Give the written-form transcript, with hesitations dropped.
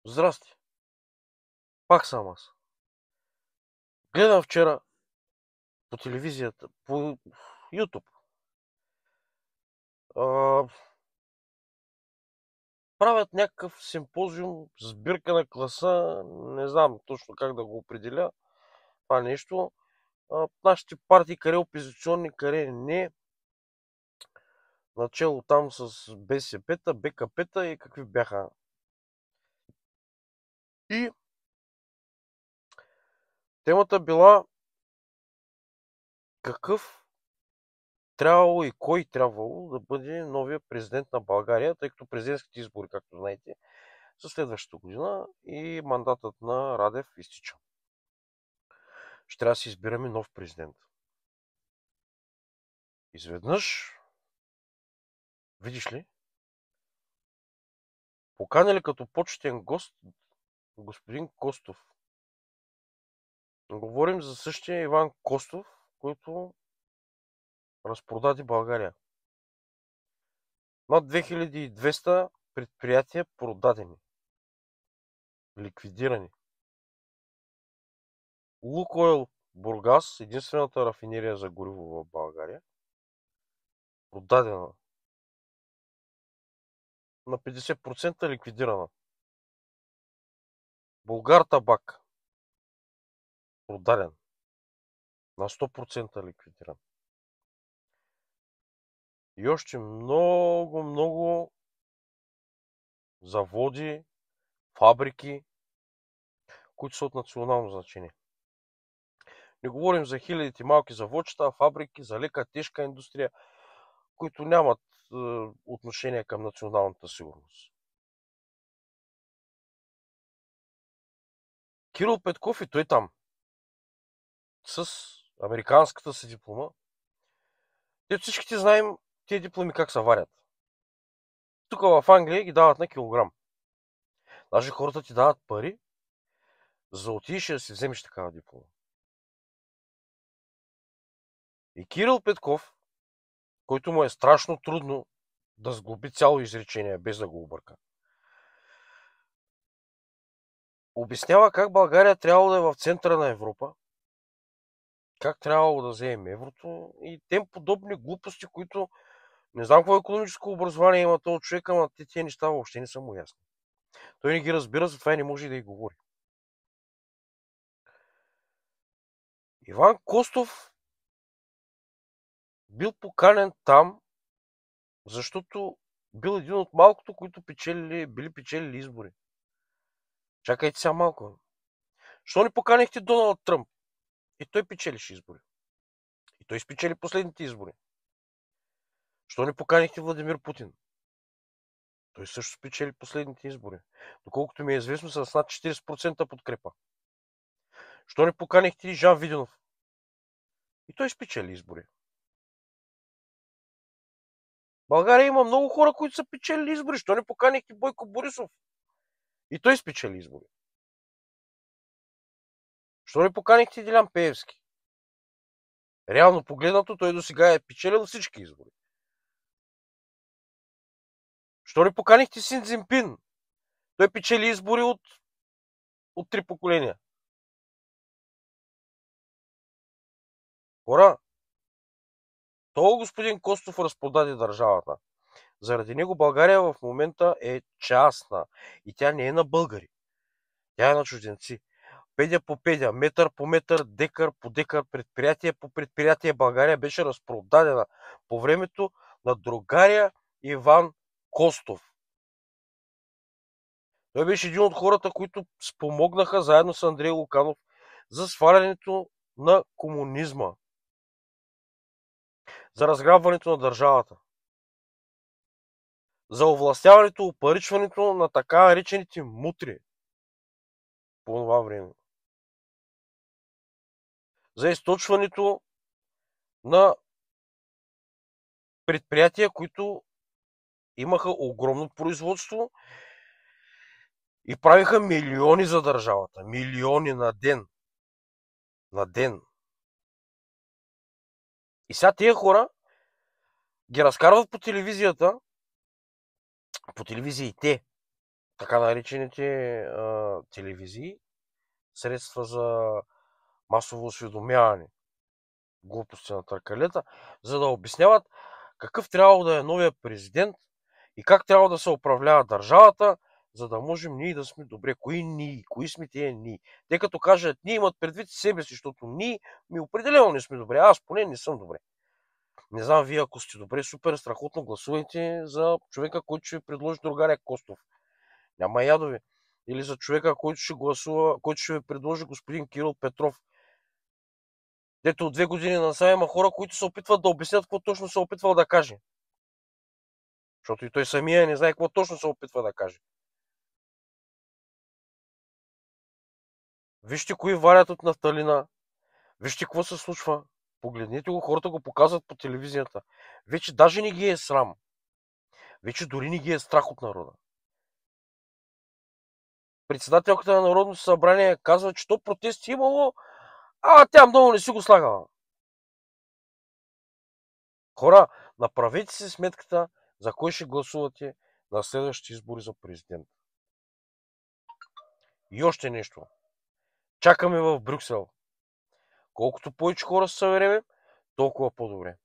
Здрасти, пак съм аз. Гледам вчера по телевизията, по YouTube. А, правят някакъв симпозиум, сбирка на класа, не знам точно как да го определя това нещо. Нашите партии, къде опозиционни, къде не. Начало там с БСП-та, БКП-та и какви бяха. И темата била какъв трябвало и кой трябвало да бъде новия президент на България, тъй като президентските избори, както знаете, за следващата година и мандатът на Радев изтича. Ще трябва да си избираме нов президент. Изведнъж, видиш ли, поканили като почетен гост господин Костов. Говорим за същия Иван Костов, който разпродаде България. Над 2200 предприятия продадени, ликвидирани. Лукойл Бургас, единствената рафинерия за гориво в България, продадена. На 50% ликвидирана. Булгар табак, продаден. На 100% ликвидиран. И още много, много заводи, фабрики, които са от национално значение. Не говорим за хилядите малки заводчета, фабрики, за лека, тежка индустрия, които нямат отношение към националната сигурност. Кирил Петков и той там, с американската си диплома. Те всичките знаем тези дипломи как се варят. Тук в Англия ги дават на килограм. Даже хората ти дават пари, за да отидеш и да си вземеш такава диплома. И Кирил Петков, който му е страшно трудно да сглоби цяло изречение, без да го обърка, обяснява как България трябвало да е в центъра на Европа, как трябвало да вземем еврото и тем подобни глупости, които не знам какво икономическо образование има този човек, ама тези неща въобще не са му ясни. Той не ги разбира, затова и не може и да ги говори. Иван Костов бил поканен там, защото бил един от малкото, които били печелили избори. Чакайте сега малко. Що не поканихте Доналд Тръмп? И той печелише избори. И той спечели последните избори. Що не поканихте Владимир Путин? Той също спечели последните избори. Доколкото ми е известно, с над 40% подкрепа. Що не поканихте Жан Виденов? И той спечели избори. България има много хора, които са печели избори. Що не поканихте Бойко Борисов? И той спечели избори. Що не поканихте Делян Пеевски? Реално погледнато, той до сега е печелил всички избори. Що не поканихте Син Цзинпин? Той печели избори от 3 поколения. Хора, то господин Костов разпродаде държавата. Заради него България в момента е частна. И тя не е на българи. Тя е на чужденци. Педя по педя, метър по метър, декар по декар, предприятие по предприятие България беше разпродадена по времето на другаря Иван Костов. Той беше един от хората, които спомогнаха заедно с Андрей Луканов за свалянето на комунизма, за разграбването на държавата, за овластяването, опаричването на така наречените мутри по това време, за източването на предприятия, които имаха огромно производство и правиха милиони за държавата. Милиони на ден. На ден. И сега тия хора ги разкарват по телевизията, по телевизиите, така наречените телевизии, средства за масово осведомяване, глупости на търкалета, за да обясняват какъв трябва да е новия президент и как трябва да се управлява държавата, за да можем ние да сме добре. Кои ние? Кои сме тия ние? Те като кажат ние, имат предвид себе си, защото ние определено не сме добре. Аз поне не съм добре. Не знам вие, ако сте добре, супер, страхотно гласувайте за човека, който ще ви предложи другаря Костов. Няма ядове. Или за човека, който ще гласува, който ще ви предложи господин Кирил Петров. Дето от 2 години насам има хора, които се опитват да обяснят какво точно се опитвал да каже. Защото и той самия не знае какво точно се опитва да каже. Вижте кои варят от нафталина. Вижте какво се случва. Погледнете го, хората го показват по телевизията. Вече даже не ги е срам. Вече дори не ги е страх от народа. Председателката на Народното събрание казва, че то протести имало, а тя много не си го слагала. Хора, направете си сметката за кой ще гласувате на следващите избори за президент. И още нещо. Чакаме в Брюксел. Колкото повече хора се събереме, толкова по-добре.